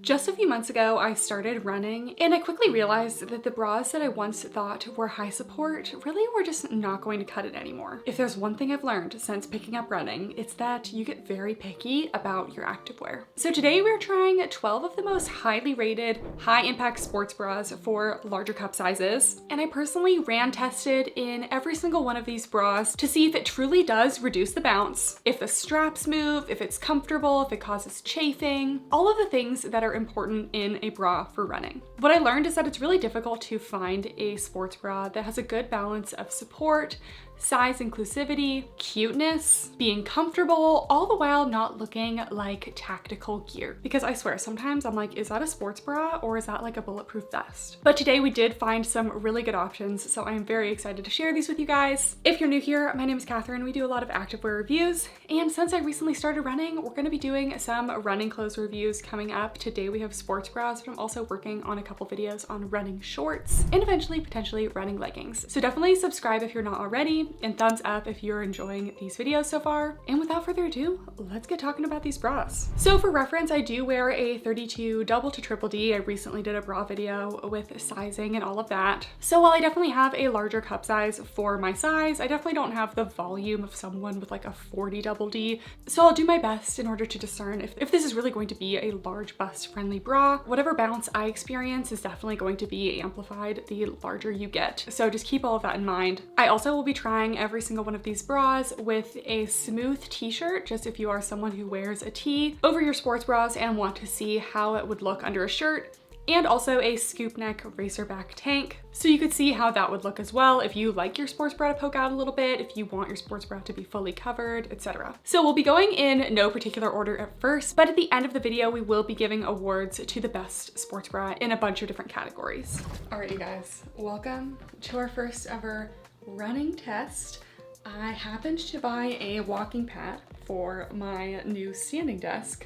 Just a few months ago, I started running, and I quickly realized that the bras that I once thought were high support really were just not going to cut it anymore. If there's one thing I've learned since picking up running, it's that you get very picky about your activewear. So today we're trying 12 of the most highly rated, high impact sports bras for larger cup sizes. And I personally ran tested in every single one of these bras to see if it truly does reduce the bounce, if the straps move, if it's comfortable, if it causes chafing, all of the things that are important in a bra for running. What I learned is that it's really difficult to find a sports bra that has a good balance of support, size inclusivity, cuteness, being comfortable, all the while not looking like tactical gear. Because I swear, sometimes I'm like, is that a sports bra or is that like a bulletproof vest? But today we did find some really good options, so I'm very excited to share these with you guys. If you're new here, my name is Catherine. We do a lot of activewear reviews, and since I recently started running, we're gonna be doing some running clothes reviews coming up. Today we have sports bras, but I'm also working on a couple videos on running shorts and eventually potentially running leggings. So definitely subscribe if you're not already, and thumbs up if you're enjoying these videos so far. And without further ado, let's get talking about these bras. So for reference, I do wear a 32 double to triple D. I recently did a bra video with sizing and all of that. So while I definitely have a larger cup size for my size, I definitely don't have the volume of someone with like a 40 double D. So I'll do my best in order to discern if this is really going to be a large bust friendly bra. Whatever bounce I experience is definitely going to be amplified the larger you get. So just keep all of that in mind. I also will be trying every single one of these bras with a smooth t-shirt, just if you are someone who wears a tee over your sports bras and want to see how it would look under a shirt, and also a scoop neck Racerback tank. So you could see how that would look as well if you like your sports bra to poke out a little bit, if you want your sports bra to be fully covered, etc. So we'll be going in no particular order at first, but at the end of the video, we will be giving awards to the best sports bra in a bunch of different categories. All right, you guys, welcome to our first ever running test. I happened to buy a walking pad for my new standing desk,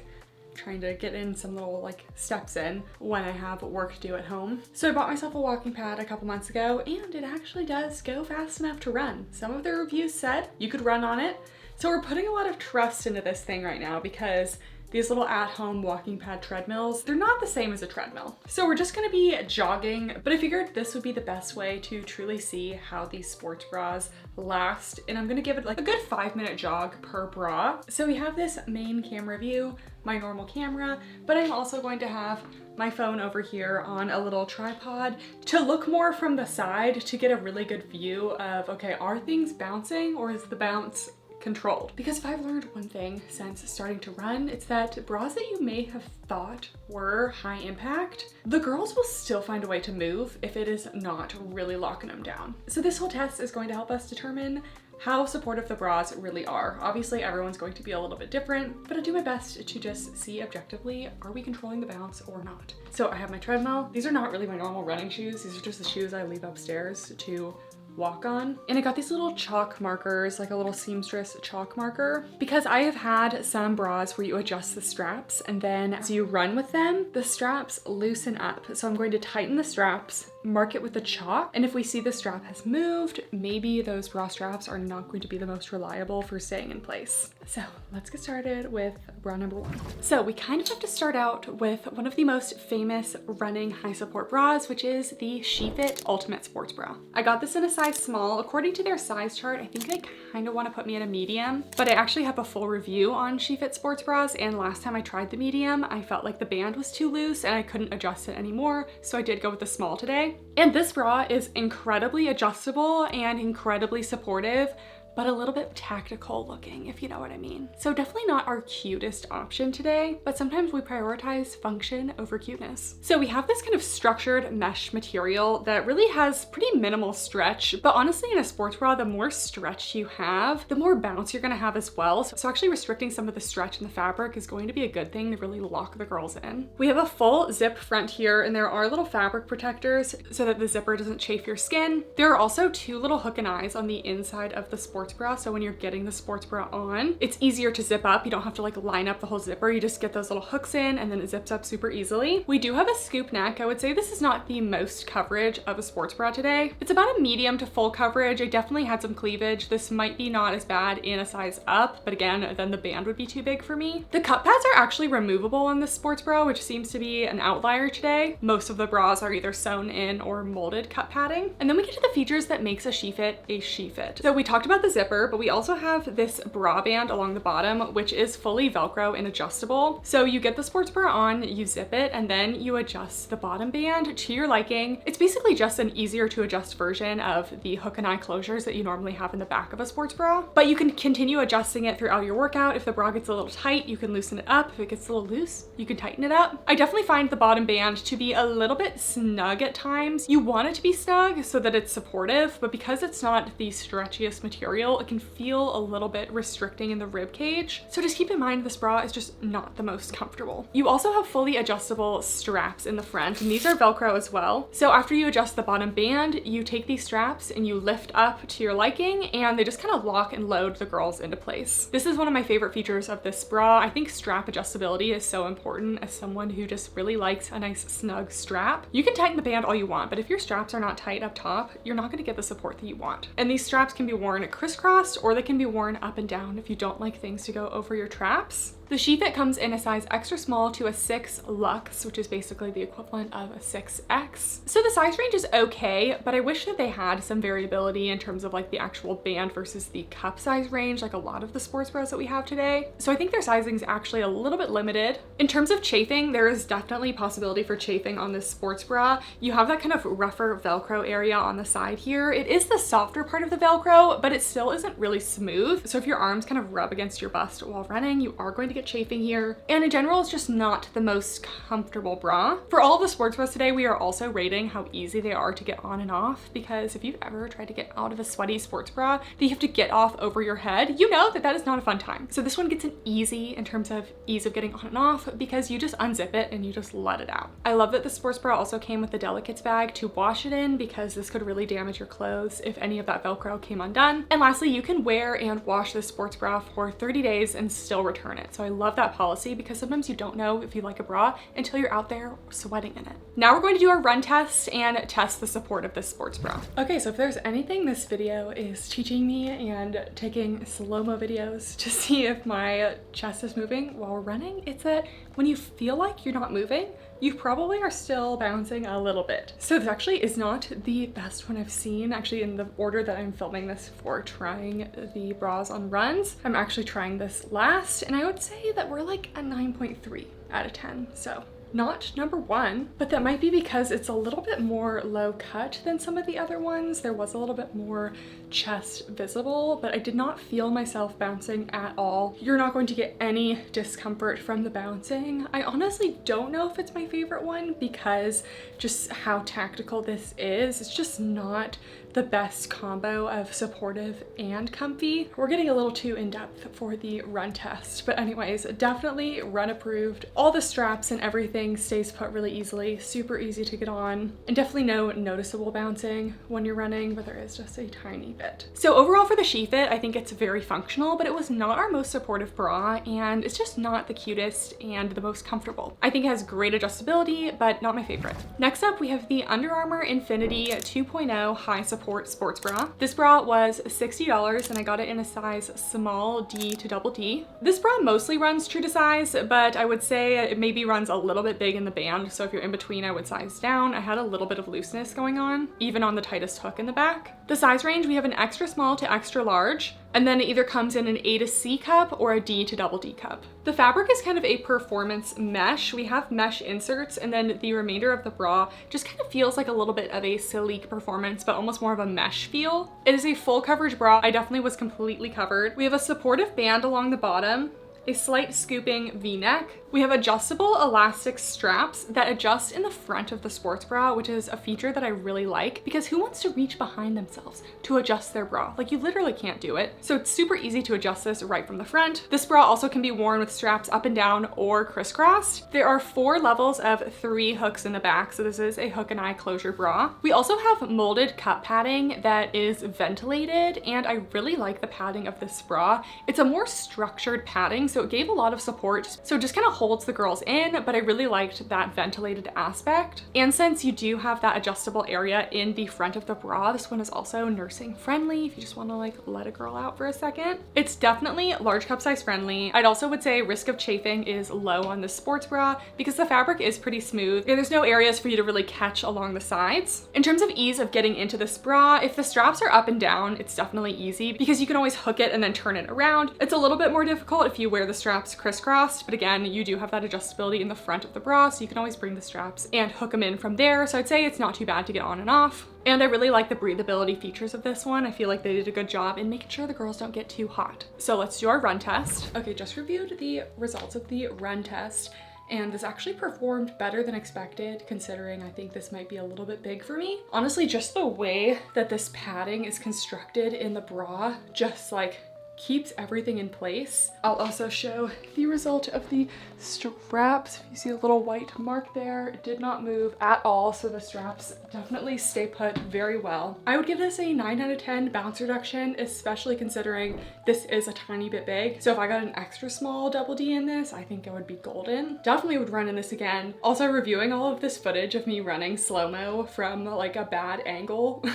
trying to get in some little like steps in when I have work to do at home. So I bought myself a walking pad a couple months ago, and it actually does go fast enough to run. Some of the reviews said you could run on it. So we're putting a lot of trust into this thing right now because these little at-home walking pad treadmills, they're not the same as a treadmill. So we're just gonna be jogging, but I figured this would be the best way to truly see how these sports bras last. And I'm gonna give it like a good 5-minute jog per bra. So we have this main camera view, my normal camera, but I'm also going to have my phone over here on a little tripod to look more from the side to get a really good view of, okay, are things bouncing or is the bounce controlled? Because if I've learned one thing since starting to run, it's that bras that you may have thought were high impact, the girls will still find a way to move if it is not really locking them down. So this whole test is going to help us determine how supportive the bras really are. Obviously, everyone's going to be a little bit different, but I'll do my best to just see objectively, are we controlling the bounce or not? So I have my treadmill. These are not really my normal running shoes. These are just the shoes I leave upstairs to walk on. And I got these little chalk markers, like a little seamstress chalk marker, because I have had some bras where you adjust the straps and then as you run with them, the straps loosen up. So I'm going to tighten the straps, mark it with the chalk, and if we see the strap has moved, maybe those bra straps are not going to be the most reliable for staying in place. So let's get started with bra number 1. So we kind of have to start out with one of the most famous running high support bras, which is the SheFit Ultimate Sports Bra. I got this in a size small. According to their size chart, I think they kind of want to put me in a medium, but I actually have a full review on SheFit sports bras, and last time I tried the medium, I felt like the band was too loose and I couldn't adjust it anymore, so I did go with the small today. And this bra is incredibly adjustable and incredibly supportive, but a little bit tactical looking, if you know what I mean. So definitely not our cutest option today, but sometimes we prioritize function over cuteness. So we have this kind of structured mesh material that really has pretty minimal stretch, but honestly in a sports bra, the more stretch you have, the more bounce you're gonna have as well. So actually restricting some of the stretch in the fabric is going to be a good thing to really lock the girls in. We have a full zip front here, and there are little fabric protectors so that the zipper doesn't chafe your skin. There are also 2 little hook and eyes on the inside of the sports sports bra, so when you're getting the sports bra on, it's easier to zip up. You don't have to like line up the whole zipper. You just get those little hooks in and then it zips up super easily. We do have a scoop neck. I would say this is not the most coverage of a sports bra today. It's about a medium to full coverage. I definitely had some cleavage. This might be not as bad in a size up, but again, then the band would be too big for me. The cup pads are actually removable on this sports bra, which seems to be an outlier today. Most of the bras are either sewn in or molded cup padding. And then we get to the features that makes a SheFit a SheFit. So we talked about the zipper, but we also have this bra band along the bottom, which is fully Velcro and adjustable. So you get the sports bra on, you zip it, and then you adjust the bottom band to your liking. It's basically just an easier to adjust version of the hook and eye closures that you normally have in the back of a sports bra, but you can continue adjusting it throughout your workout. If the bra gets a little tight, you can loosen it up. If it gets a little loose, you can tighten it up. I definitely find the bottom band to be a little bit snug at times. You want it to be snug so that it's supportive, but because it's not the stretchiest material, it can feel a little bit restricting in the rib cage. So just keep in mind this bra is just not the most comfortable. You also have fully adjustable straps in the front, and these are Velcro as well. So after you adjust the bottom band, you take these straps and you lift up to your liking, and they just kind of lock and load the girls into place. This is one of my favorite features of this bra. I think strap adjustability is so important as someone who just really likes a nice snug strap. You can tighten the band all you want, but if your straps are not tight up top, you're not going to get the support that you want. And these straps can be worn crisscrossed, or they can be worn up and down if you don't like things to go over your traps. The SheFit comes in a size extra small to a 6 luxe, which is basically the equivalent of a 6X. So the size range is okay, but I wish that they had some variability in terms of like the actual band versus the cup size range, like a lot of the sports bras that we have today. So I think their sizing is actually a little bit limited. In terms of chafing, there is definitely possibility for chafing on this sports bra. You have that kind of rougher Velcro area on the side here. It is the softer part of the Velcro, but it still isn't really smooth. So if your arms kind of rub against your bust while running, you are going to get chafing here. And in general, it's just not the most comfortable bra. For all of the sports bras today, we are also rating how easy they are to get on and off, because if you've ever tried to get out of a sweaty sports bra that you have to get off over your head, you know that that is not a fun time. So this one gets an easy in terms of ease of getting on and off, because you just unzip it and you just let it out. I love that the sports bra also came with the delicates bag to wash it in, because this could really damage your clothes if any of that Velcro came undone. And lastly, you can wear and wash this sports bra for 30 days and still return it. So I love that policy, because sometimes you don't know if you like a bra until you're out there sweating in it. Now we're going to do our run test and test the support of this sports bra. Okay, so if there's anything this video is teaching me, and taking slow-mo videos to see if my chest is moving while we're running, it's that when you feel like you're not moving, you probably are still bouncing a little bit. So this actually is not the best one I've seen. Actually, in the order that I'm filming this for trying the bras on runs, I'm actually trying this last, and I would say that we're like a 9.3 out of 10. So not number one, but that might be because it's a little bit more low cut than some of the other ones. There was a little bit more chest visible, but I did not feel myself bouncing at all. You're not going to get any discomfort from the bouncing. I honestly don't know if it's my favorite one, because just how tactical this is. It's just not the best combo of supportive and comfy. We're getting a little too in-depth for the run test, but anyways, definitely run approved. All the straps and everything stays put really easily, super easy to get on, and definitely no noticeable bouncing when you're running, but there is just a tiny bit. So overall for the SheFit, I think it's very functional, but it was not our most supportive bra, and it's just not the cutest and the most comfortable. I think it has great adjustability, but not my favorite. Next up, we have the Under Armour Infinity 2.0 High Support sports bra. This bra was $60, and I got it in a size small D to double D. This bra mostly runs true to size, but I would say it maybe runs a little bit big in the band. So if you're in between, I would size down. I had a little bit of looseness going on, even on the tightest hook in the back. The size range, we have an extra small to extra large, and then it either comes in an A to C cup or a D to double D cup. The fabric is kind of a performance mesh. We have mesh inserts, and then the remainder of the bra just kind of feels like a little bit of a sleek performance, but almost more of a mesh feel. It is a full coverage bra. I definitely was completely covered. We have a supportive band along the bottom, a slight scooping V-neck, We have adjustable elastic straps that adjust in the front of the sports bra, which is a feature that I really like because who wants to reach behind themselves to adjust their bra? Like, you literally can't do it. So it's super easy to adjust this right from the front. This bra also can be worn with straps up and down or crisscrossed. There are 4 levels of 3 hooks in the back, so this is a hook and eye closure bra. We also have molded cup padding that is ventilated, and I really like the padding of this bra. It's a more structured padding, so it gave a lot of support. So it just kind of holds the girls in, but I really liked that ventilated aspect. And since you do have that adjustable area in the front of the bra, this one is also nursing friendly if you just want to like let a girl out for a second. It's definitely large cup size friendly. I'd also would say risk of chafing is low on this sports bra because the fabric is pretty smooth and there's no areas for you to really catch along the sides. In terms of ease of getting into this bra, if the straps are up and down, it's definitely easy because you can always hook it and then turn it around. It's a little bit more difficult if you wear the straps crisscrossed, but again, you do have that adjustability in the front of the bra, so you can always bring the straps and hook them in from there. So I'd say it's not too bad to get on and off. And I really like the breathability features of this one. I feel like they did a good job in making sure the girls don't get too hot. So let's do our run test. Okay, just reviewed the results of the run test, and this actually performed better than expected, considering I think this might be a little bit big for me. Honestly, just the way that this padding is constructed in the bra just like keeps everything in place. I'll also show the result of the straps. You see a little white mark there. It did not move at all, so the straps definitely stay put very well. I would give this a 9 out of 10 bounce reduction, especially considering this is a tiny bit big. So if I got an extra small double D in this, I think it would be golden. Definitely would run in this again. Also, reviewing all of this footage of me running slow-mo from like a bad angle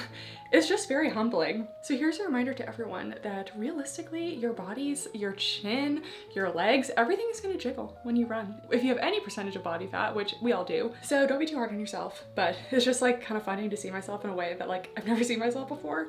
it's just very humbling. So here's a reminder to everyone that realistically, your bodies, your chin, your legs, everything is gonna jiggle when you run. If you have any percentage of body fat, which we all do. So don't be too hard on yourself, but it's just like kind of funny to see myself in a way that like I've never seen myself before.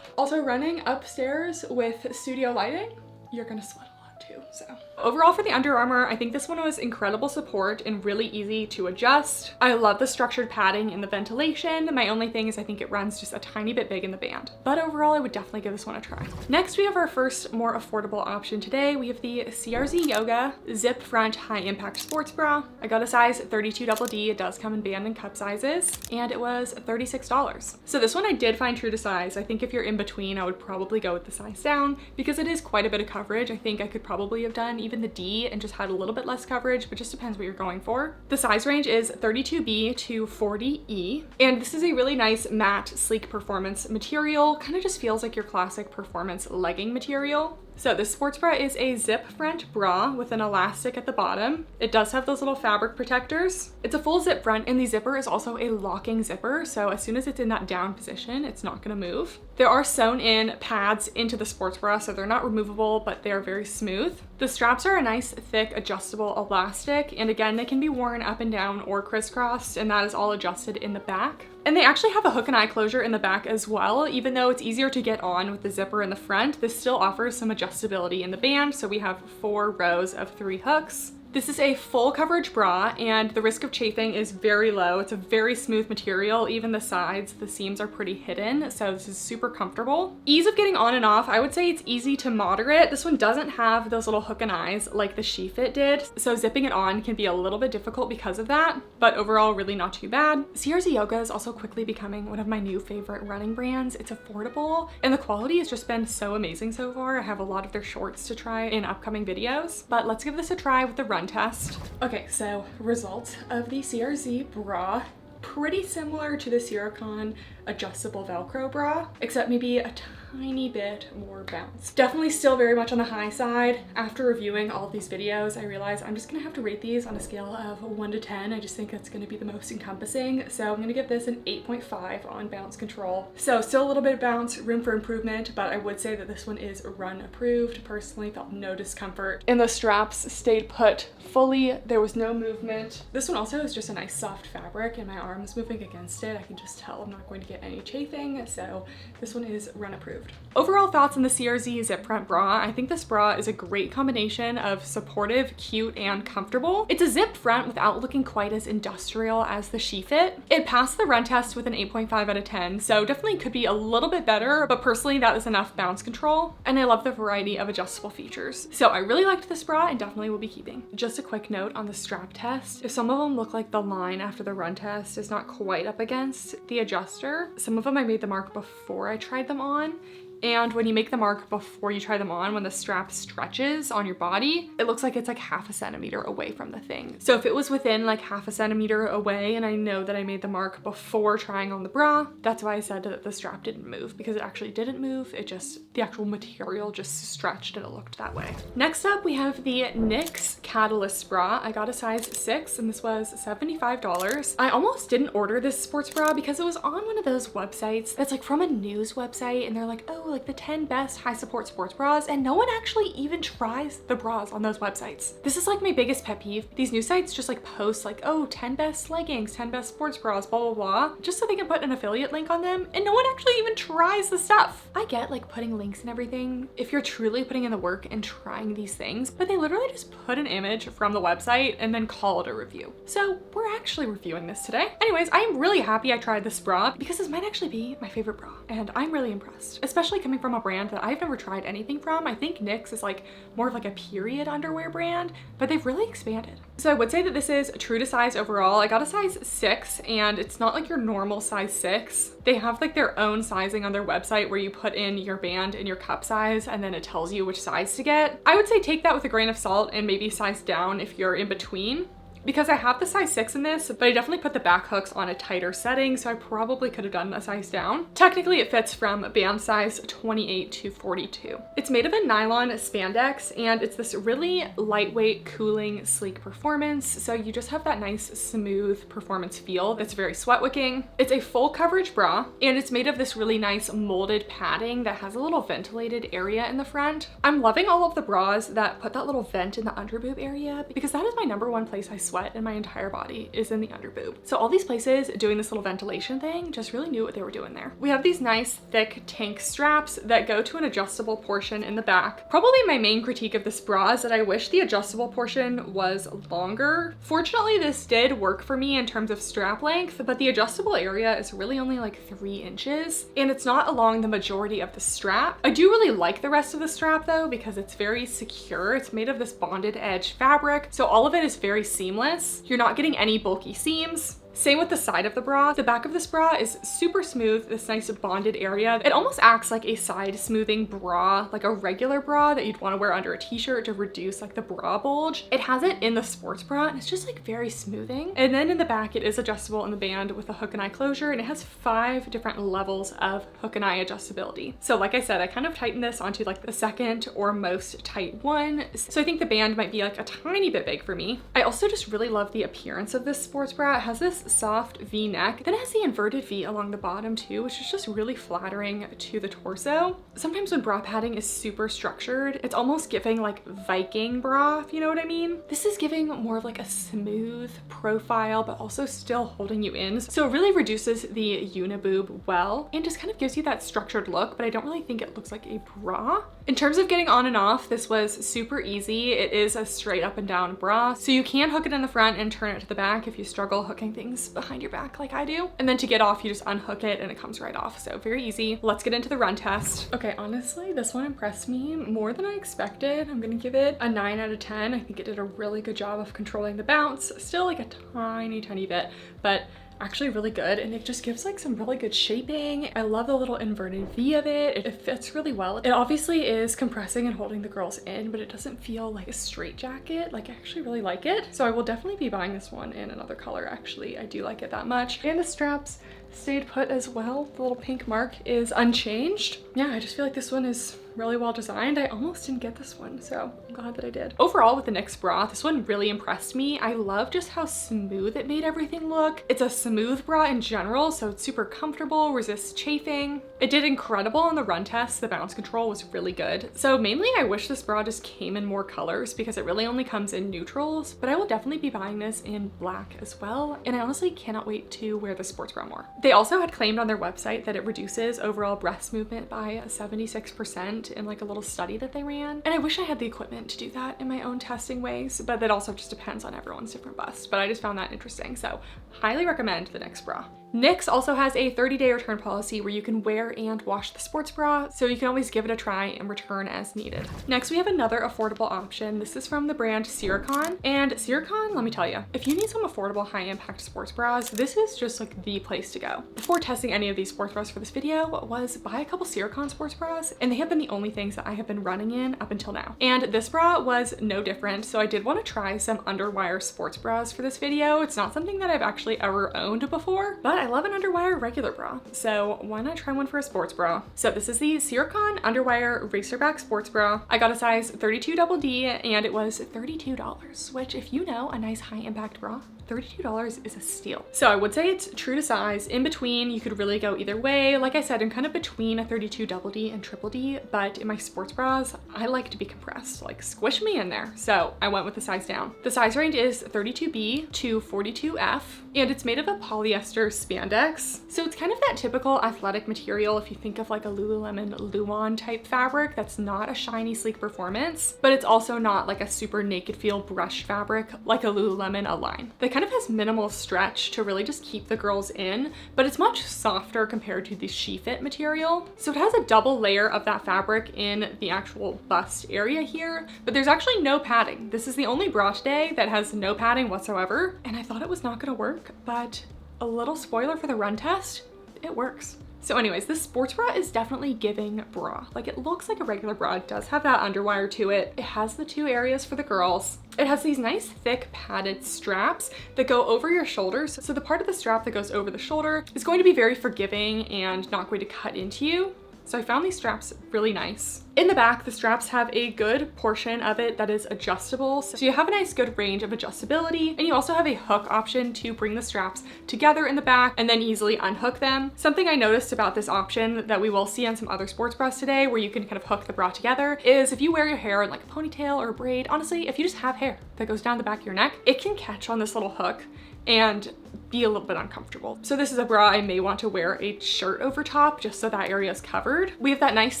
Also, running upstairs with studio lighting, you're gonna sweat a lot too, so. Overall for the Under Armour, I think this one was incredible support and really easy to adjust. I love the structured padding and the ventilation. My only thing is I think it runs just a tiny bit big in the band. But overall, I would definitely give this one a try. Next, we have our first more affordable option today. We have the CRZ Yoga Zip Front High Impact Sports Bra. I got a size 32 double D. It does come in band and cup sizes, and it was $36. So this one I did find true to size. I think if you're in between, I would probably go with the size down because it is quite a bit of coverage. I think I could probably have done even the D and just had a little bit less coverage, but just depends what you're going for. The size range is 32B to 40E, and this is a really nice matte, sleek performance material. Kind of just feels like your classic performance legging material. So this sports bra is a zip front bra with an elastic at the bottom. It does have those little fabric protectors. It's a full zip front, and the zipper is also a locking zipper, so as soon as it's in that down position, it's not gonna move. There are sewn in pads into the sports bra, so they're not removable, but they are very smooth. The straps are a nice, thick, adjustable elastic, and again, they can be worn up and down or crisscrossed, and that is all adjusted in the back. And they actually have a hook and eye closure in the back as well. Even though it's easier to get on with the zipper in the front, this still offers some adjustability in the band. So we have 4 rows of 3 hooks. This is a full coverage bra, and the risk of chafing is very low. It's a very smooth material. Even the sides, the seams are pretty hidden, so this is super comfortable. Ease of getting on and off, I would say it's easy to moderate. This one doesn't have those little hook and eyes like the SheFit did, so zipping it on can be a little bit difficult because of that, but overall really not too bad. CRZ Yoga is also quickly becoming one of my new favorite running brands. It's affordable, and the quality has just been so amazing so far. I have a lot of their shorts to try in upcoming videos, but let's give this a try with the run test. Okay, so results of the CRZ bra. Pretty similar to the Syrokan adjustable Velcro bra, except maybe a tiny bit more bounce. Definitely still very much on the high side. After reviewing all of these videos, I realized I'm just gonna have to rate these on a scale of 1 to 10. I just think that's gonna be the most encompassing. So I'm gonna give this an 8.5 on bounce control. So still a little bit of bounce, room for improvement, but I would say that this one is run approved. Personally felt no discomfort. And the straps stayed put fully. There was no movement. This one also is just a nice soft fabric, and my arm is moving against it. I can just tell I'm not going to get any chafing. So this one is run approved. improved. Overall thoughts on the CRZ zip front bra. I think this bra is a great combination of supportive, cute, and comfortable. It's a zipped front without looking quite as industrial as the SheFit. It passed the run test with an 8.5 out of 10, so definitely could be a little bit better, but personally that is enough bounce control, and I love the variety of adjustable features. So I really liked this bra and definitely will be keeping. Just a quick note on the strap test. If some of them look like the line after the run test is not quite up against the adjuster, some of them I made the mark before I tried them on. And when you make the mark before you try them on, when the strap stretches on your body, it looks like it's like half a centimeter away from the thing. So if it was within like half a centimeter away, and I know that I made the mark before trying on the bra, that's why I said that the strap didn't move, because it actually didn't move. It just, the actual material just stretched and it looked that way. Next up, we have the Knix Catalyst bra. I got a size 6 and this was $75. I almost didn't order this sports bra because it was on one of those websites that's like from a news website, and they're like, oh, like the 10 best high support sports bras, and no one actually even tries the bras on those websites. This is like my biggest pet peeve. These news sites just like post like, oh, 10 best leggings, 10 best sports bras, blah, blah, blah, just so they can put an affiliate link on them, and no one actually even tries the stuff. I get like putting links and everything if you're truly putting in the work and trying these things, but they literally just put an image from the website and then call it a review. So we're actually reviewing this today. Anyways, I'm really happy I tried this bra because this might actually be my favorite bra, and I'm really impressed, especially coming from a brand that I've never tried anything from. I think Knix is like more of like a period underwear brand, but they've really expanded. So I would say that this is true to size overall. I got a size 6, and it's not like your normal size 6. They have like their own sizing on their website where you put in your band and your cup size, and then it tells you which size to get. I would say take that with a grain of salt and maybe size down if you're in between, because I have the size 6 in this, but I definitely put the back hooks on a tighter setting, so I probably could have done a size down. Technically, it fits from band size 28 to 42. It's made of a nylon spandex, and it's this really lightweight, cooling, sleek performance, so you just have that nice, smooth performance feel that's very sweat wicking. It's a full coverage bra, and it's made of this really nice molded padding that has a little ventilated area in the front. I'm loving all of the bras that put that little vent in the underboob area, because that is my #1 place I sweat in my entire body, is in the underboob. So all these places doing this little ventilation thing just really knew what they were doing there. We have these nice thick tank straps that go to an adjustable portion in the back. Probably my main critique of this bra is that I wish the adjustable portion was longer. Fortunately, this did work for me in terms of strap length, but the adjustable area is really only like 3 inches, and it's not along the majority of the strap. I do really like the rest of the strap though, because it's very secure. It's made of this bonded edge fabric, so all of it is very seamless. You're not getting any bulky seams. Same with the side of the bra. The back of this bra is super smooth, this nice bonded area. It almost acts like a side smoothing bra, like a regular bra that you'd want to wear under a t-shirt to reduce like the bra bulge. It has it in the sports bra, and it's just like very smoothing. And then in the back, it is adjustable in the band with a hook and eye closure, and it has 5 different levels of hook and eye adjustability. So like I said, I kind of tightened this onto like the second or most tight one. So I think the band might be like a tiny bit big for me. I also just really love the appearance of this sports bra. It has this soft V neck, then it has the inverted V along the bottom too, which is just really flattering to the torso. Sometimes when bra padding is super structured, it's almost giving like Viking bra, if you know what I mean. This is giving more of like a smooth profile, but also still holding you in. So it really reduces the uniboob well, and just kind of gives you that structured look, but I don't really think it looks like a bra. In terms of getting on and off, this was super easy. It is a straight up and down bra, so you can hook it in the front and turn it to the back if you struggle hooking things behind your back like I do. And then to get off, you just unhook it and it comes right off. So very easy. Let's get into the run test. Okay, honestly, this one impressed me more than I expected. I'm gonna give it a 9 out of 10. I think it did a really good job of controlling the bounce. Still like a tiny bit, but actually really good, and it just gives like some really good shaping. I love the little inverted V of it. It fits really well. It obviously is compressing and holding the girls in, but it doesn't feel like a straight jacket. Like I actually really like it. So I will definitely be buying this one in another color. Actually, I do like it that much. And the straps stayed put as well. The little pink mark is unchanged. Yeah, I just feel like this one is really well designed. I almost didn't get this one, so I'm glad that I did. Overall with the Knix bra, this one really impressed me. I love just how smooth it made everything look. It's a smooth bra in general, so it's super comfortable, resists chafing. It did incredible on the run test. The bounce control was really good. So mainly I wish this bra just came in more colors because it really only comes in neutrals, but I will definitely be buying this in black as well. And I honestly cannot wait to wear the sports bra more. They also had claimed on their website that it reduces overall breast movement by 76% in like a little study that they ran. And I wish I had the equipment to do that in my own testing ways, but that also just depends on everyone's different bust. But I just found that interesting. So highly recommend the Knix bra. Knix also has a 30-day return policy where you can wear and wash the sports bra, so you can always give it a try and return as needed. Next, we have another affordable option. This is from the brand Syrokan. And Syrokan, let me tell you, if you need some affordable high-impact sports bras, this is just like the place to go. Before testing any of these sports bras for this video was buy a couple Syrokan sports bras, and they have been the only things that I have been running in up until now. And this bra was no different, so I did want to try some underwire sports bras for this video. It's not something that I've actually ever owned before, but I love an underwire regular bra, so why not try one for a sports bra? So this is the Syrokan Underwire Racerback Sports Bra. I got a size 32 double D and it was $32, which if you know a nice high impact bra, $32 is a steal. So I would say it's true to size. In between, you could really go either way. Like I said, I'm kind of between a 32 double D and triple D, but in my sports bras, I like to be compressed, like squish me in there. So I went with the size down. The size range is 32B to 42F, and it's made of a polyester spandex. So it's kind of that typical athletic material if you think of like a Lululemon Luon type fabric that's not a shiny, sleek performance, but it's also not like a super naked feel brush fabric like a Lululemon Align. That kind of has minimal stretch to really just keep the girls in, but it's much softer compared to the SheFit material. So it has a double layer of that fabric in the actual bust area here, but there's actually no padding. This is the only bra today that has no padding whatsoever, and I thought it was not gonna work, but a little spoiler for the run test, it works. So anyways, this sports bra is definitely giving bra. Like it looks like a regular bra. It does have that underwire to it. It has the two areas for the girls. It has these nice thick padded straps that go over your shoulders. So the part of the strap that goes over the shoulder is going to be very forgiving and not going to cut into you. So I found these straps really nice. In the back, the straps have a good portion of it that is adjustable. So you have a nice good range of adjustability, and you also have a hook option to bring the straps together in the back and then easily unhook them. Something I noticed about this option that we will see on some other sports bras today where you can kind of hook the bra together is if you wear your hair in like a ponytail or a braid, honestly, if you just have hair that goes down the back of your neck, it can catch on this little hook and be a little bit uncomfortable. So this is a bra I may want to wear a shirt over top just so that area is covered. We have that nice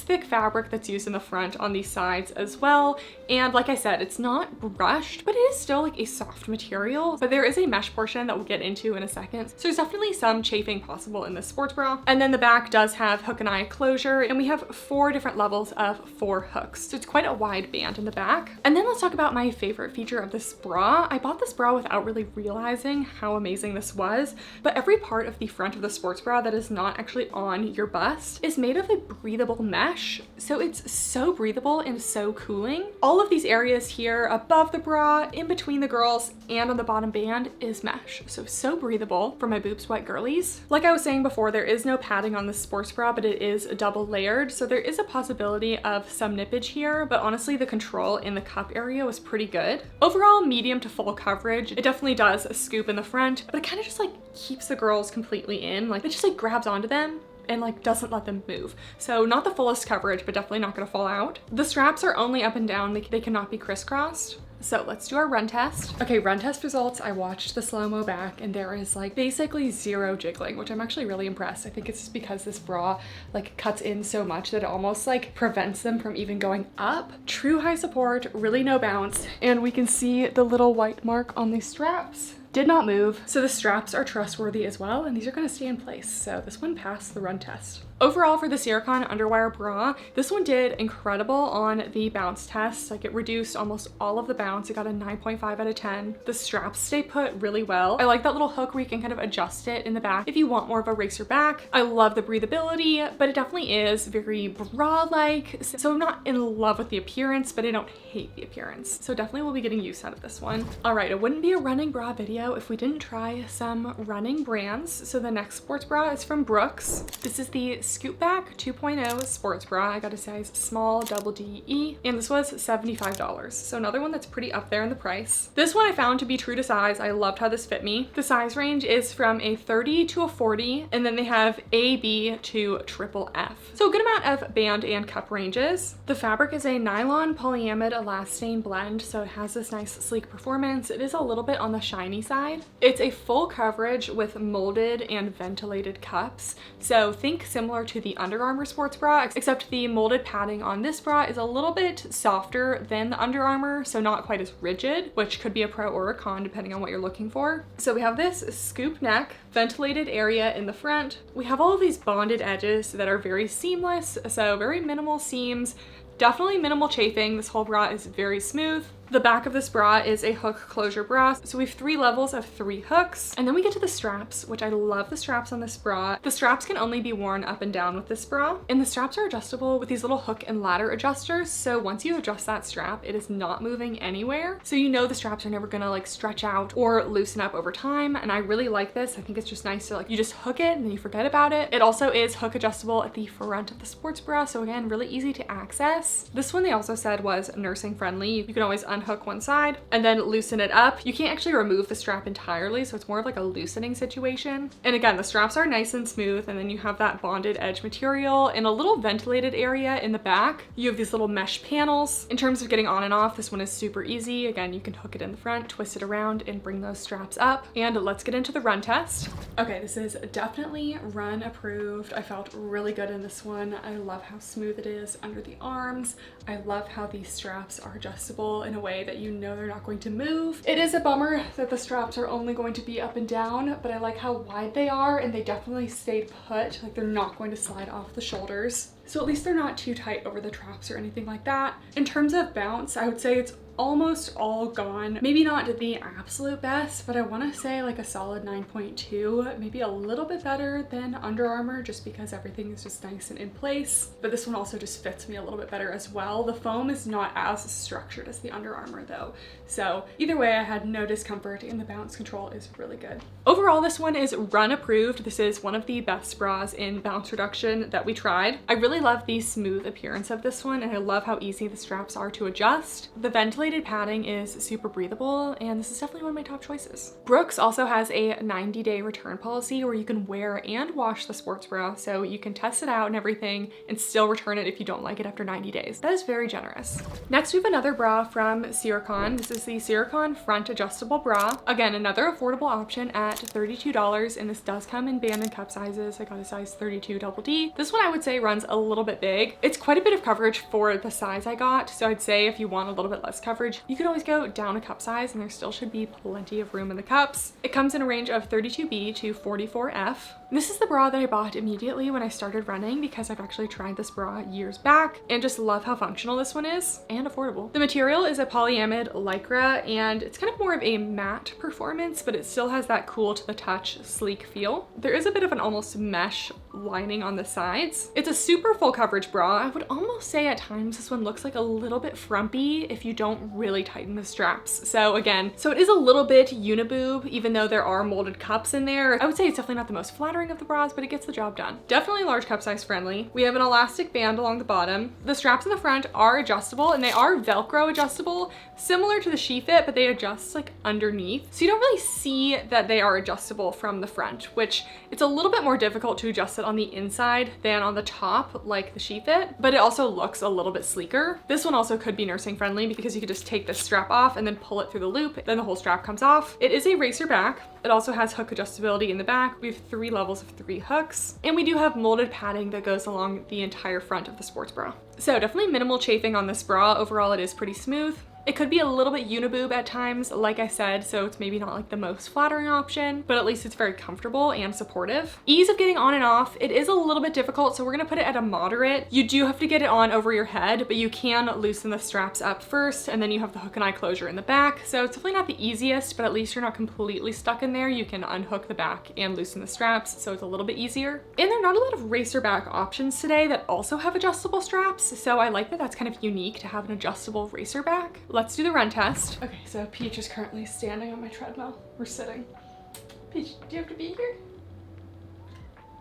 thick fabric that's used in the front on these sides as well. And like I said, it's not brushed, but it is still like a soft material, but there is a mesh portion that we'll get into in a second. So there's definitely some chafing possible in this sports bra. And then the back does have hook and eye closure, and we have 4 different levels of 4 hooks. So it's quite a wide band in the back. And then let's talk about my favorite feature of this bra. I bought this bra without really realizing how amazing this was, but every part of the front of the sports bra that is not actually on your bust is made of a breathable mesh. So it's so breathable and so cooling. All of these areas here above the bra, in between the girls, and on the bottom band is mesh. So breathable for my boob sweat girlies. Like I was saying before, there is no padding on this sports bra, but it is double layered. So there is a possibility of some nippage here, but honestly, the control in the cup area was pretty good. Overall, medium to full coverage. It definitely does a scoop in the front, but it kind of just like keeps the girls completely in. Like it just like grabs onto them and like doesn't let them move. So not the fullest coverage, but definitely not gonna fall out. The straps are only up and down. They cannot be crisscrossed. So let's do our run test. Okay, run test results. I watched the slow-mo back and there is like basically 0 jiggling, which I'm actually really impressed. I think it's just because this bra like cuts in so much that it almost like prevents them from even going up. True high support, really no bounce. And we can see the little white mark on these straps. Did not move. So the straps are trustworthy as well, and these are gonna stay in place. So this one passed the run test. Overall for the Syrokan Underwire bra, this one did incredible on the bounce test. Like it reduced almost all of the bounce. It got a 9.5 out of 10. The straps stay put really well. I like that little hook where you can kind of adjust it in the back if you want more of a racer back. I love the breathability, but it definitely is very bra-like. So I'm not in love with the appearance, but I don't hate the appearance. So definitely we'll be getting use out of this one. All right, it wouldn't be a running bra video if we didn't try some running brands. So the next sports bra is from Brooks. This is the Scoopback 2.0 sports bra. I got a size small double DE, and this was $75. So another one that's pretty up there in the price. This one I found to be true to size. I loved how this fit me. The size range is from a 30 to a 40, and then they have A, B to triple F. So a good amount of band and cup ranges. The fabric is a nylon polyamide elastane blend, so it has this nice sleek performance. It is a little bit on the shiny side. It's a full coverage with molded and ventilated cups. So think similar to the Under Armour sports bra, except the molded padding on this bra is a little bit softer than the Under Armour, so not quite as rigid, which could be a pro or a con depending on what you're looking for. So we have this scoop neck, ventilated area in the front. We have all of these bonded edges that are very seamless, so very minimal seams, definitely minimal chafing. This whole bra is very smooth. The back of this bra is a hook closure bra. So we have 3 levels of 3 hooks. And then we get to the straps, which I love the straps on this bra. The straps can only be worn up and down with this bra. And the straps are adjustable with these little hook and ladder adjusters. So once you adjust that strap, it is not moving anywhere. So you know the straps are never gonna like stretch out or loosen up over time. And I really like this. I think it's just nice to like, you just hook it and then you forget about it. It also is hook adjustable at the front of the sports bra. So again, really easy to access. This one they also said was nursing friendly. You can always unhook one side and then loosen it up. You can't actually remove the strap entirely, so it's more of like a loosening situation. And again, the straps are nice and smooth, and then you have that bonded edge material and a little ventilated area in the back. You have these little mesh panels. In terms of getting on and off, this one is super easy. Again, you can hook it in the front, twist it around, and bring those straps up. And let's get into the run test. Okay, this is definitely run approved. I felt really good in this one. I love how smooth it is under the arms. I love how these straps are adjustable in a way that you know they're not going to move. It is a bummer that the straps are only going to be up and down, but I like how wide they are, and they definitely stayed put. Like, they're not going to slide off the shoulders. So at least they're not too tight over the traps or anything like that. In terms of bounce, I would say it's almost all gone. Maybe not the absolute best, but I want to say like a solid 9.2, maybe a little bit better than Under Armour, just because everything is just nice and in place. But this one also just fits me a little bit better as well. The foam is not as structured as the Under Armour though. So either way, I had no discomfort, and the bounce control is really good. Overall, this one is run approved. This is one of the best bras in bounce reduction that we tried. I really love the smooth appearance of this one, and I love how easy the straps are to adjust. The ventilated padding is super breathable, and this is definitely one of my top choices. Brooks also has a 90-day return policy where you can wear and wash the sports bra, so you can test it out and everything and still return it if you don't like it after 90 days. That is very generous. Next, we have another bra from Syrokan. This is the Syrokan front adjustable bra. Again, another affordable option at $32, and this does come in band and cup sizes. I got a size 32 double D. This one I would say runs a little bit big. It's quite a bit of coverage for the size I got, so I'd say if you want a little bit less coverage, you could always go down a cup size, and there still should be plenty of room in the cups. It comes in a range of 32B to 44F. This is the bra that I bought immediately when I started running, because I've actually tried this bra years back and just love how functional this one is and affordable. The material is a polyamide lycra, and it's kind of more of a matte performance, but it still has that cool to the touch sleek feel. There is a bit of an almost mesh lining on the sides. It's a super full coverage bra. I would almost say at times this one looks like a little bit frumpy if you don't really tighten the straps. So again, so it is a little bit uniboob, even though there are molded cups in there. I would say it's definitely not the most flattering of the bras, but it gets the job done. Definitely large cup size friendly. We have an elastic band along the bottom. The straps in the front are adjustable, and they are Velcro adjustable, similar to the SheFit, but they adjust like underneath. So you don't really see that they are adjustable from the front, which it's a little bit more difficult to adjust it on the inside than on the top like the SheFit, but it also looks a little bit sleeker. This one also could be nursing friendly because you could just take this strap off and then pull it through the loop, then the whole strap comes off. It is a Racerback. It also has hook adjustability in the back. We have 3 levels of 3 hooks, and we do have molded padding that goes along the entire front of the sports bra. So definitely minimal chafing on this bra. Overall, it is pretty smooth. It could be a little bit uniboob at times, like I said, so it's maybe not like the most flattering option, but at least it's very comfortable and supportive. Ease of getting on and off, it is a little bit difficult, so we're gonna put it at a moderate. You do have to get it on over your head, but you can loosen the straps up first, and then you have the hook and eye closure in the back, so it's definitely not the easiest, but at least you're not completely stuck in there. You can unhook the back and loosen the straps, so it's a little bit easier. And there are not a lot of Racerback options today that also have adjustable straps, so I like that that's kind of unique to have an adjustable Racerback. Let's do the run test. Okay, so Peach is currently standing on my treadmill. We're sitting. Peach, do you have to be here?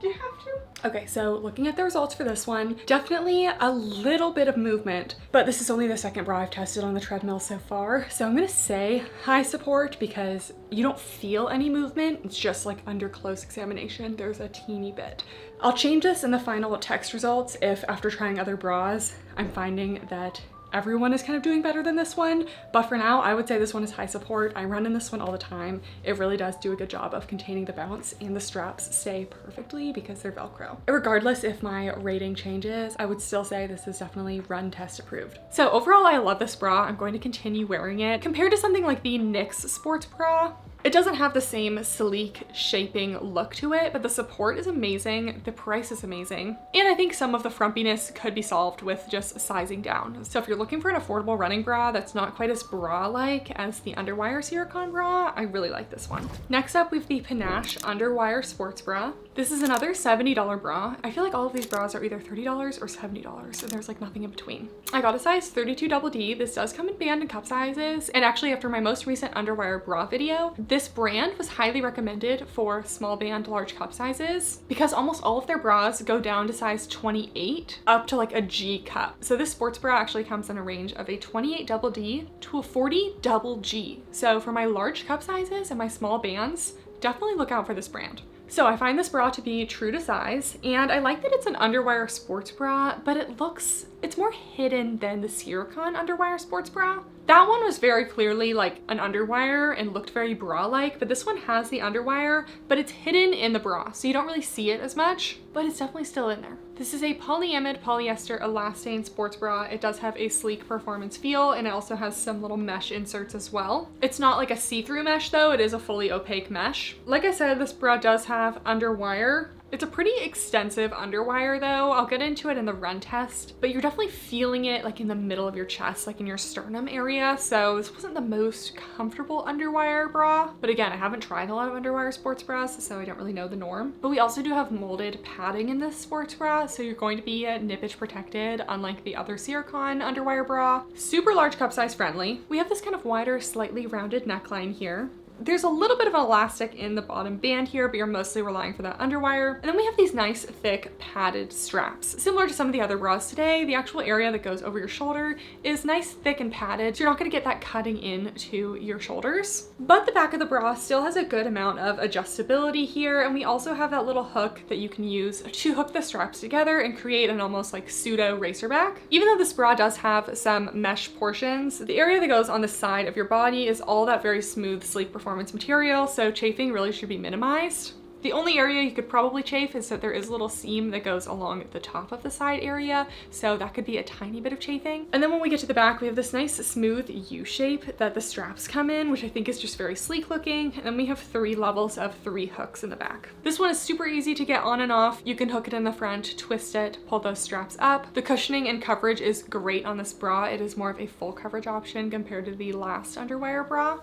Do you have to? Okay, so looking at the results for this one, definitely a little bit of movement, but this is only the second bra I've tested on the treadmill so far. So I'm gonna say high support because you don't feel any movement. It's just like under close examination, there's a teeny bit. I'll change this in the final text results if after trying other bras, I'm finding that everyone is kind of doing better than this one, but for now I would say this one is high support. I run in this one all the time. It really does do a good job of containing the bounce, and the straps stay perfectly because they're Velcro. Regardless if my rating changes, I would still say this is definitely run test approved. So overall I love this bra. I'm going to continue wearing it. Compared to something like the Knix sports bra, it doesn't have the same sleek shaping look to it, but the support is amazing. The price is amazing. And I think some of the frumpiness could be solved with just sizing down. So if you're looking for an affordable running bra that's not quite as bra-like as the Underwire Syrokan bra, I really like this one. Next up, we have the Panache Underwire Sports bra. This is another $70 bra. I feel like all of these bras are either $30 or $70, so there's like nothing in between. I got a size 32 double D. This does come in band and cup sizes. And actually after my most recent Underwire bra video, this brand was highly recommended for small band, large cup sizes because almost all of their bras go down to size 28 up to like a G cup. So this sports bra actually comes in a range of a 28 double D to a 40 double G. So for my large cup sizes and my small bands, definitely look out for this brand. So I find this bra to be true to size, and I like that it's an Underwire sports bra, but it's more hidden than the Syrokan Underwire sports bra. That one was very clearly like an underwire and looked very bra-like, but this one has the underwire, but it's hidden in the bra, so you don't really see it as much, but it's definitely still in there. This is a polyamide polyester elastane sports bra. It does have a sleek performance feel, and it also has some little mesh inserts as well. It's not like a see-through mesh though, it is a fully opaque mesh. Like I said, this bra does have underwire. It's a pretty extensive underwire though. I'll get into it in the run test, but you're definitely feeling it like in the middle of your chest, like in your sternum area. So this wasn't the most comfortable underwire bra, but again, I haven't tried a lot of underwire sports bras, so I don't really know the norm. But we also do have molded padding in this sports bra, so you're going to be nippage protected, unlike the other Syrokan underwire bra. Super large cup size friendly. We have this kind of wider, slightly rounded neckline here. There's a little bit of elastic in the bottom band here, but you're mostly relying for that underwire. And then we have these nice, thick, padded straps. Similar to some of the other bras today, the actual area that goes over your shoulder is nice, thick, and padded, so you're not gonna get that cutting into your shoulders. But the back of the bra still has a good amount of adjustability here, and we also have that little hook that you can use to hook the straps together and create an almost like pseudo racerback. Even though this bra does have some mesh portions, the area that goes on the side of your body is all that very smooth, sleek performance material, so chafing really should be minimized. The only area you could probably chafe is that there is a little seam that goes along the top of the side area, so that could be a tiny bit of chafing. And then when we get to the back, we have this nice smooth U shape that the straps come in, which I think is just very sleek looking. And then we have 3 levels of 3 hooks in the back. This one is super easy to get on and off. You can hook it in the front, twist it, pull those straps up. The cushioning and coverage is great on this bra. It is more of a full coverage option compared to the last underwire bra.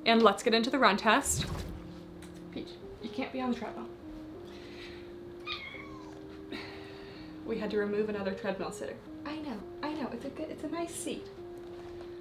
And let's get into the run test. Peach, you can't be on the treadmill. We had to remove another treadmill sitter. I know, it's a nice seat.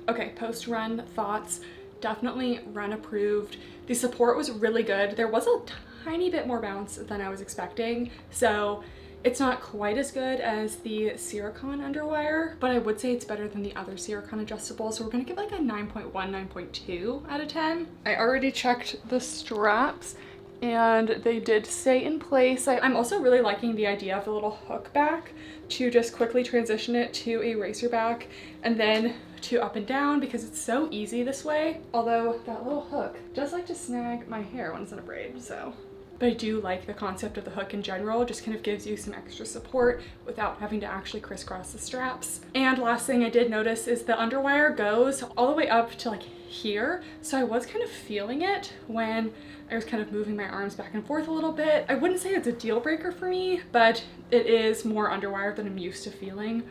Okay, post-run thoughts. Definitely run approved. The support was really good. There was a tiny bit more bounce than I was expecting, so it's not quite as good as the Syrokan underwire, but I would say it's better than the other Syrokan adjustable, so we're gonna give like a 9.1, 9.2 out of 10. I already checked the straps and they did stay in place. I'm also really liking the idea of a little hook back to just quickly transition it to a racerback and then to up and down because it's so easy this way. Although that little hook does like to snag my hair when it's in a braid, so. But I do like the concept of the hook in general. It just kind of gives you some extra support without having to actually crisscross the straps. And last thing I did notice is the underwire goes all the way up to like here. So I was kind of feeling it when I was kind of moving my arms back and forth a little bit. I wouldn't say it's a deal breaker for me, but it is more underwire than I'm used to feeling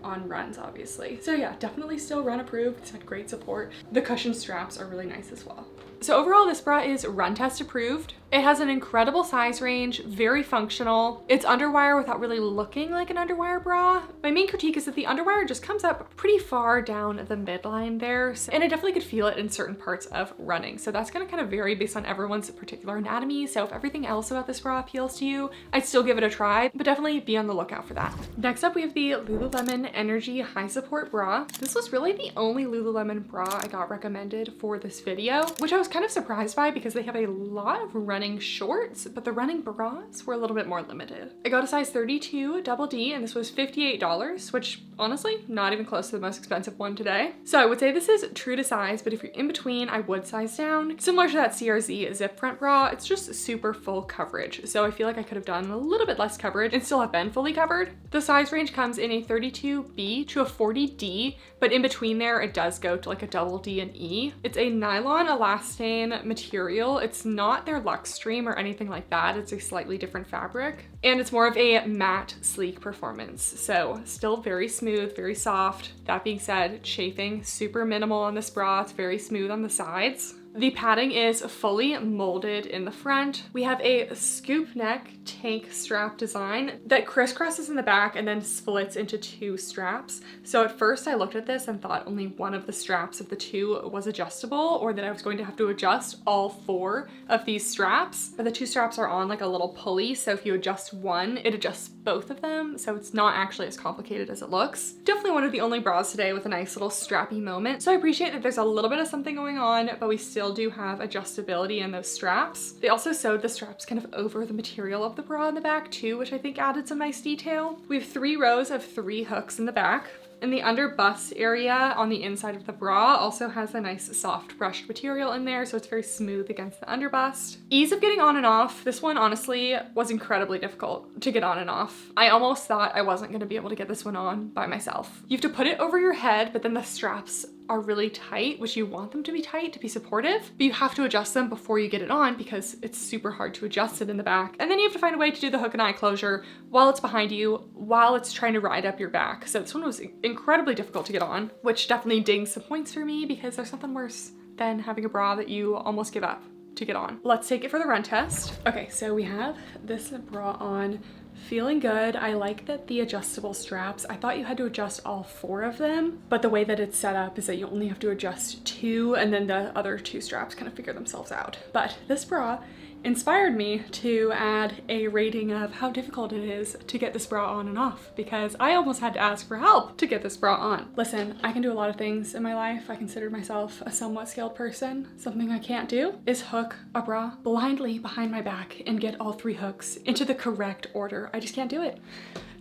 on runs, obviously. So yeah, definitely still run approved. It's had great support. The cushion straps are really nice as well. So overall, this bra is run test approved. It has an incredible size range, very functional. It's underwire without really looking like an underwire bra. My main critique is that the underwire just comes up pretty far down the midline there, and I definitely could feel it in certain parts of running. So that's gonna kind of vary based on everyone's particular anatomy. So if everything else about this bra appeals to you, I'd still give it a try, but definitely be on the lookout for that. Next up, we have the Lululemon Energy High Support Bra. This was really the only Lululemon bra I got recommended for this video, which I was kind of surprised by because they have a lot of running shorts, but the running bras were a little bit more limited. I got a size 32 double D, and this was $58, which honestly, not even close to the most expensive one today. So I would say this is true to size, but if you're in between, I would size down. Similar to that CRZ zip front bra, it's just super full coverage. So I feel like I could have done a little bit less coverage and still have been fully covered. The size range comes in a 32B to a 40D, but in between there, it does go to like a double D and E. It's a nylon elastane material. It's not their Luxe Stream or anything like that. It's a slightly different fabric, and it's more of a matte, sleek performance. So still very smooth, very soft. That being said, chafing super minimal on this bra. It's very smooth on the sides. The padding is fully molded in the front. We have a scoop neck tank strap design that crisscrosses in the back and then splits into two straps. So at first I looked at this and thought only one of the straps of the two was adjustable, or that I was going to have to adjust all four of these straps. But the two straps are on like a little pulley, so if you adjust one, it adjusts both of them. So it's not actually as complicated as it looks. Definitely one of the only bras today with a nice little strappy moment. So I appreciate that there's a little bit of something going on, but we still do have adjustability in those straps. They also sewed the straps kind of over the material of the bra in the back too, which I think added some nice detail. We have 3 rows of 3 hooks in the back. And the under bust area on the inside of the bra also has a nice soft brushed material in there, so it's very smooth against the under bust. Ease of getting on and off. This one honestly was incredibly difficult to get on and off. I almost thought I wasn't going to be able to get this one on by myself. You have to put it over your head, but then the straps are really tight, which you want them to be tight to be supportive, but you have to adjust them before you get it on because it's super hard to adjust it in the back. And then you have to find a way to do the hook and eye closure while it's behind you, while it's trying to ride up your back. So this one was incredibly difficult to get on, which definitely dings some points for me because there's nothing worse than having a bra that you almost give up to get on. Let's take it for the run test. Okay, so we have this bra on. Feeling good. I like that the adjustable straps, I thought you had to adjust all 4 of them, but the way that it's set up is that you only have to adjust 2 and then the other 2 straps kind of figure themselves out. But this bra inspired me to add a rating of how difficult it is to get this bra on and off, because I almost had to ask for help to get this bra on. Listen, I can do a lot of things in my life. I consider myself a somewhat skilled person. Something I can't do is hook a bra blindly behind my back and get all 3 hooks into the correct order. I just can't do it.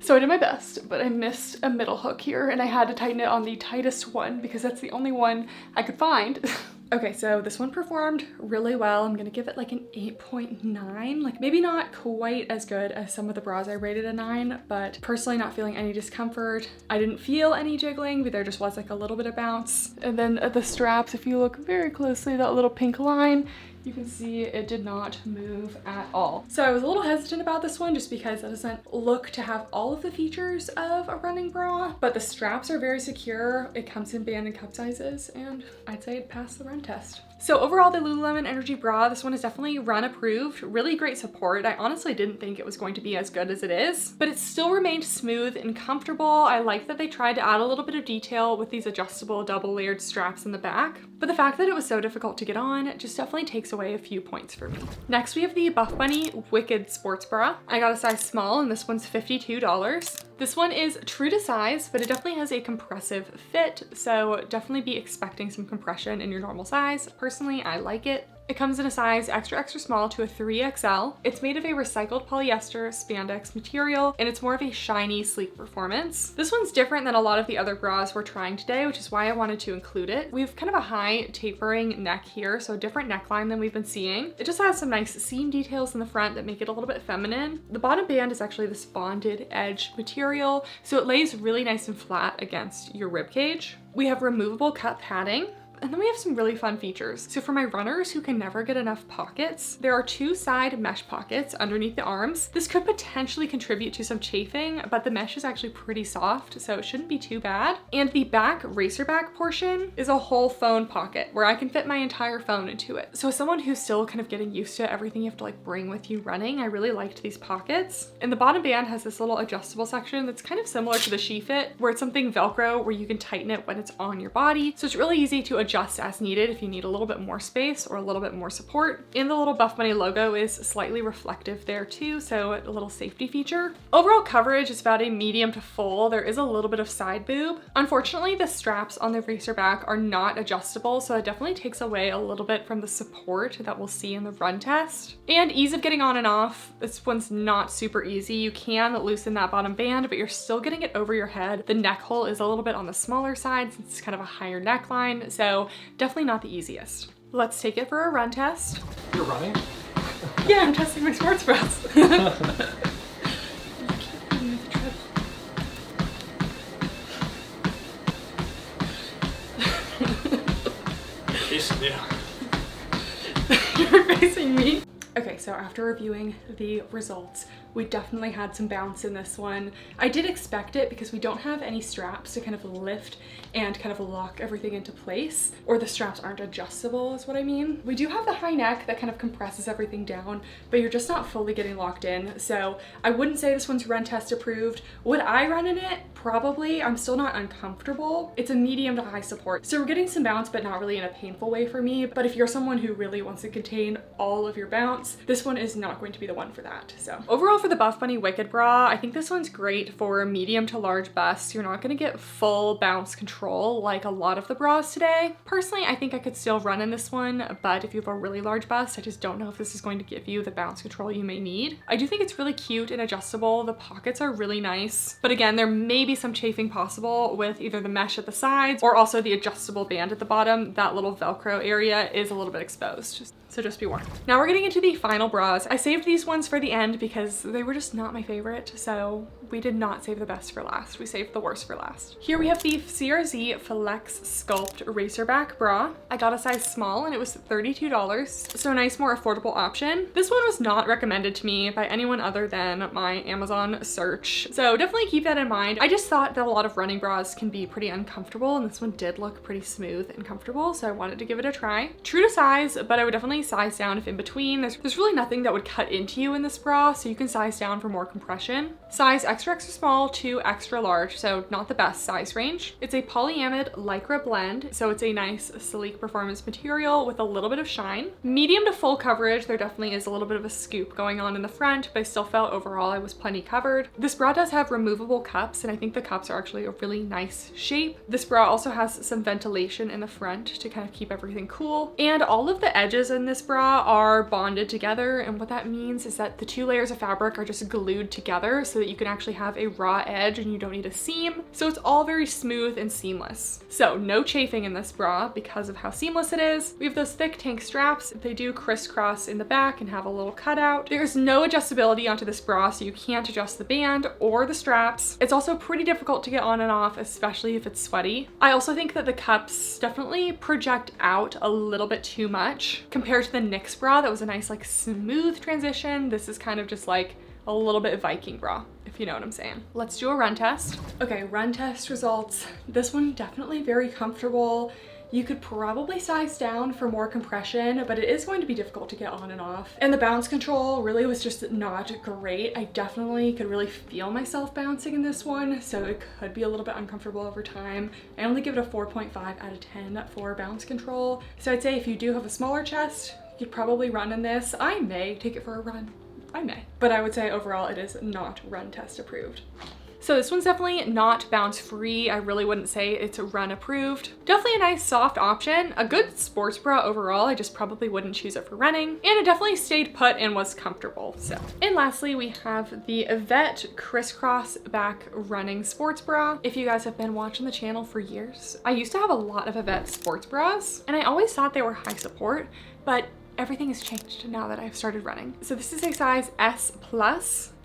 So I did my best, but I missed a middle hook here and I had to tighten it on the tightest one because that's the only one I could find. Okay, so this one performed really well. I'm gonna give it like an 8.9, like maybe not quite as good as some of the bras I rated a 9, but personally not feeling any discomfort. I didn't feel any jiggling, but there just was like a little bit of bounce. And then the straps, if you look very closely, that little pink line, you can see it did not move at all. So I was a little hesitant about this one just because it doesn't look to have all of the features of a running bra, but the straps are very secure. It comes in band and cup sizes, and I'd say it passed the run test. So overall, the Lululemon Energy Bra, this one is definitely run approved, really great support. I honestly didn't think it was going to be as good as it is, but it still remained smooth and comfortable. I like that they tried to add a little bit of detail with these adjustable double layered straps in the back, but the fact that it was so difficult to get on just definitely takes away a few points for me. Next, we have the Buffbunny Wicked Sports Bra. I got a size small and this one's $52. This one is true to size, but it definitely has a compressive fit, so definitely be expecting some compression in your normal size. Personally, I like it. It comes in a size extra extra small to a 3XL. It's made of a recycled polyester spandex material, and it's more of a shiny, sleek performance. This one's different than a lot of the other bras we're trying today, which is why I wanted to include it. We have kind of a high tapering neck here, so a different neckline than we've been seeing. It just has some nice seam details in the front that make it a little bit feminine. The bottom band is actually this bonded edge material, so it lays really nice and flat against your rib cage. We have removable cut padding. And then we have some really fun features. So for my runners who can never get enough pockets, there are 2 side mesh pockets underneath the arms. This could potentially contribute to some chafing, but the mesh is actually pretty soft, so it shouldn't be too bad. And the back Racerback portion is a whole phone pocket where I can fit my entire phone into it. So as someone who's still kind of getting used to everything you have to like bring with you running, I really liked these pockets. And the bottom band has this little adjustable section that's kind of similar to the SheFit, where it's something Velcro where you can tighten it when it's on your body. So it's really easy to adjust as needed if you need a little bit more space or a little bit more support. And the little Buffbunny logo is slightly reflective there too, so a little safety feature. Overall coverage is about a medium to full. There is a little bit of side boob. Unfortunately, the straps on the Racerback are not adjustable, so it definitely takes away a little bit from the support that we'll see in the run test. And ease of getting on and off, this one's not super easy. You can loosen that bottom band, but you're still getting it over your head. The neck hole is a little bit on the smaller side since it's kind of a higher neckline, so definitely not the easiest. Let's take it for a run test. You're running? Yeah, I'm testing my sports bras. You're facing me. Okay, so after reviewing the results, we definitely had some bounce in this one. I did expect it because we don't have any straps to kind of lift and kind of lock everything into place, or the straps aren't adjustable is what I mean. We do have the high neck that kind of compresses everything down, but you're just not fully getting locked in. So I wouldn't say this one's run test approved. Would I run in it? Probably. I'm still not uncomfortable. It's a medium to high support. So we're getting some bounce, but not really in a painful way for me. But if you're someone who really wants to contain all of your bounce, this one is not going to be the one for that. So overall for the Buffbunny Wicked bra, I think this one's great for medium to large busts. You're not going to get full bounce control like a lot of the bras today. Personally, I think I could still run in this one, but if you have a really large bust, I just don't know if this is going to give you the bounce control you may need. I do think it's really cute and adjustable. The pockets are really nice, but again, there may be some chafing possible with either the mesh at the sides or also the adjustable band at the bottom. That little Velcro area is a little bit exposed, so just be warned. Now we're getting into the final bras. I saved these ones for the end because they were just not my favorite, so we did not save the best for last. We saved the worst for last. Here we have the CRZ Flex Sculpt Racerback bra. I got a size small and it was $32, so a nice, more affordable option. This one was not recommended to me by anyone other than my Amazon search, so definitely keep that in mind. I just thought that a lot of running bras can be pretty uncomfortable, and this one did look pretty smooth and comfortable, so I wanted to give it a try. True to size, but I would definitely size down if in between. There's really nothing that would cut into you in this bra, so you can size down for more compression. Size extra small to extra large, so not the best size range. It's a polyamide lycra blend, so it's a nice sleek performance material with a little bit of shine. Medium to full coverage, there definitely is a little bit of a scoop going on in the front, but I still felt overall I was plenty covered. This bra does have removable cups, and I think the cups are actually a really nice shape. This bra also has some ventilation in the front to kind of keep everything cool, and all of the edges in this bra are bonded together, and what that means is that the 2 layers of fabric are just glued together so that you can actually have a raw edge and you don't need a seam. So it's all very smooth and seamless. So no chafing in this bra because of how seamless it is. We have those thick tank straps. They do crisscross in the back and have a little cutout. There's no adjustability onto this bra, so you can't adjust the band or the straps. It's also pretty difficult to get on and off, especially if it's sweaty. I also think that the cups definitely project out a little bit too much compared to the Knix bra. That was a nice like smooth transition. This is kind of just like a little bit Viking bra, if you know what I'm saying. Let's do a run test. Okay, run test results. This one definitely very comfortable. You could probably size down for more compression, but it is going to be difficult to get on and off. And the bounce control really was just not great. I definitely could really feel myself bouncing in this one, so it could be a little bit uncomfortable over time. I only give it a 4.5 out of 10 for bounce control. So I'd say if you do have a smaller chest, you could probably run in this. I may take it for a run. I may. But I would say overall it is not run test approved. So this one's definitely not bounce free. I really wouldn't say it's run approved. Definitely a nice soft option. A good sports bra overall. I just probably wouldn't choose it for running. And it definitely stayed put and was comfortable. So, and lastly, we have the Yvette crisscross back running sports bra. If you guys have been watching the channel for years, I used to have a lot of Yvette sports bras and I always thought they were high support, but everything has changed now that I've started running. So this is a size S+.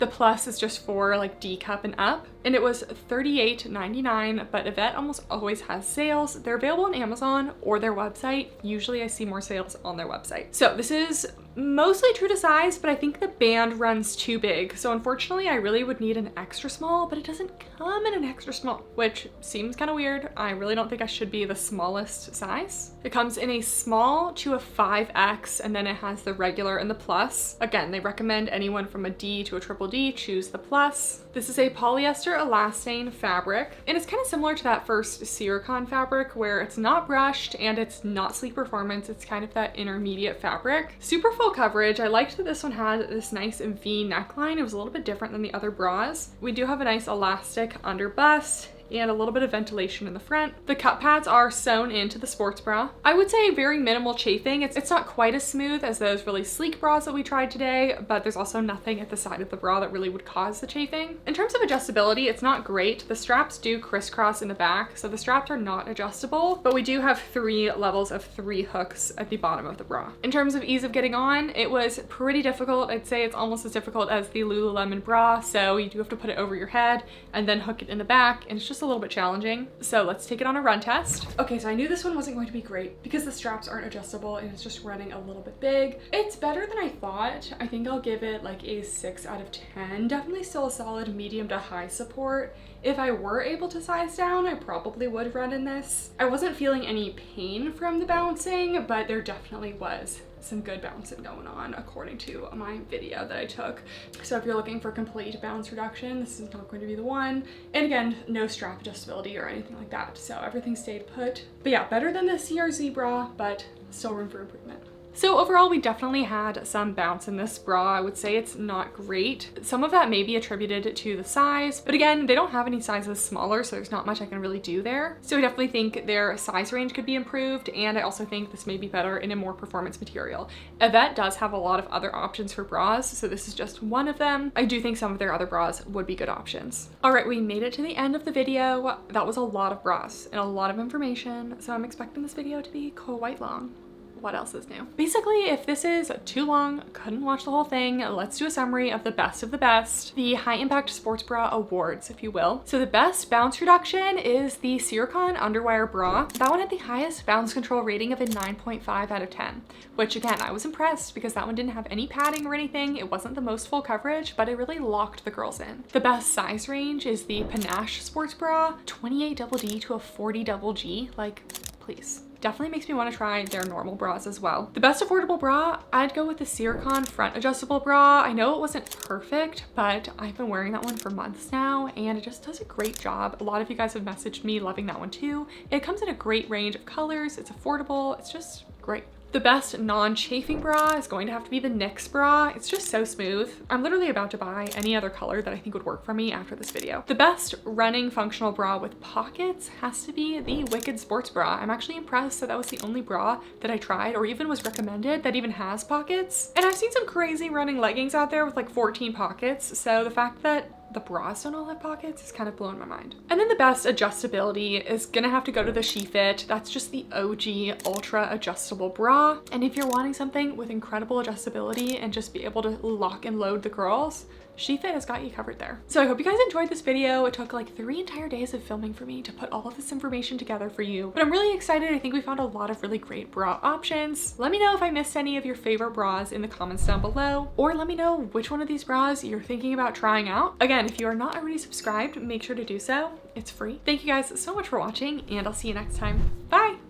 The plus is just for like D cup and up, and it was $38.99, but Yvette almost always has sales. They're available on Amazon or their website. Usually I see more sales on their website. So this is mostly true to size, but I think the band runs too big. So unfortunately I really would need an extra small, but it doesn't come in an extra small, which seems kind of weird. I really don't think I should be the smallest size. It comes in a small to a 5X, and then it has the regular and the plus. Again, they recommend anyone from a D to a triple D choose the plus. This is a polyester elastane fabric, and it's kind of similar to that first Syrokan fabric where it's not brushed and it's not sleek performance. It's kind of that intermediate fabric. Super full coverage. I liked that this one had this nice V neckline. It was a little bit different than the other bras. We do have a nice elastic under bust and a little bit of ventilation in the front. The cup pads are sewn into the sports bra. I would say very minimal chafing. It's not quite as smooth as those really sleek bras that we tried today, but there's also nothing at the side of the bra that really would cause the chafing. In terms of adjustability, it's not great. The straps do crisscross in the back, so the straps are not adjustable, but we do have 3 levels of 3 hooks at the bottom of the bra. In terms of ease of getting on, it was pretty difficult. I'd say it's almost as difficult as the Lululemon bra, so you do have to put it over your head and then hook it in the back, and it's just a little bit challenging. So let's take it on a run test. Okay, so I knew this one wasn't going to be great because the straps aren't adjustable and it's just running a little bit big. It's better than I thought. I think I'll give it like a 6 out of 10. Definitely still a solid medium to high support. If I were able to size down, I probably would run in this. I wasn't feeling any pain from the bouncing, but there definitely was some good bouncing going on according to my video that I took. So if you're looking for complete bounce reduction, this is not going to be the one. And again, no strap adjustability or anything like that. So everything stayed put. But yeah, better than the CRZ bra, but still room for improvement. So overall, we definitely had some bounce in this bra. I would say it's not great. Some of that may be attributed to the size, but again, they don't have any sizes smaller, so there's not much I can really do there. So I definitely think their size range could be improved, and I also think this may be better in a more performance material. Yvette does have a lot of other options for bras, so this is just one of them. I do think some of their other bras would be good options. All right, we made it to the end of the video. That was a lot of bras and a lot of information, so I'm expecting this video to be quite long. What else is new? Basically, if this is too long, couldn't watch the whole thing, let's do a summary of the best, the high impact sports bra awards, if you will. So the best bounce reduction is the Syrokan Underwire bra. That one had the highest bounce control rating of a 9.5 out of 10, which again, I was impressed because that one didn't have any padding or anything. It wasn't the most full coverage, but it really locked the girls in. The best size range is the Panache sports bra, 28 double D to a 40 double G, like, please. Definitely makes me want to try their normal bras as well. The best affordable bra, I'd go with the Syrokan front adjustable bra. I know it wasn't perfect, but I've been wearing that one for months now and it just does a great job. A lot of you guys have messaged me loving that one too. It comes in a great range of colors. It's affordable. It's just great. The best non-chafing bra is going to have to be the Knix bra. It's just so smooth. I'm literally about to buy any other color that I think would work for me after this video. The best running functional bra with pockets has to be the Wicked sports bra. I'm actually impressed that that was the only bra that I tried or even was recommended that even has pockets. And I've seen some crazy running leggings out there with like 14 pockets. So the fact that the bras don't all have pockets is kind of blowing my mind. And then the best adjustability is gonna have to go to the SheFit. That's just the OG ultra adjustable bra. And if you're wanting something with incredible adjustability and just be able to lock and load the girls, SheFit has got you covered there. So I hope you guys enjoyed this video. It took like 3 entire days of filming for me to put all of this information together for you, but I'm really excited. I think we found a lot of really great bra options. Let me know if I missed any of your favorite bras in the comments down below, or let me know which one of these bras you're thinking about trying out. Again, if you are not already subscribed, make sure to do so. It's free. Thank you guys so much for watching, and I'll see you next time. Bye!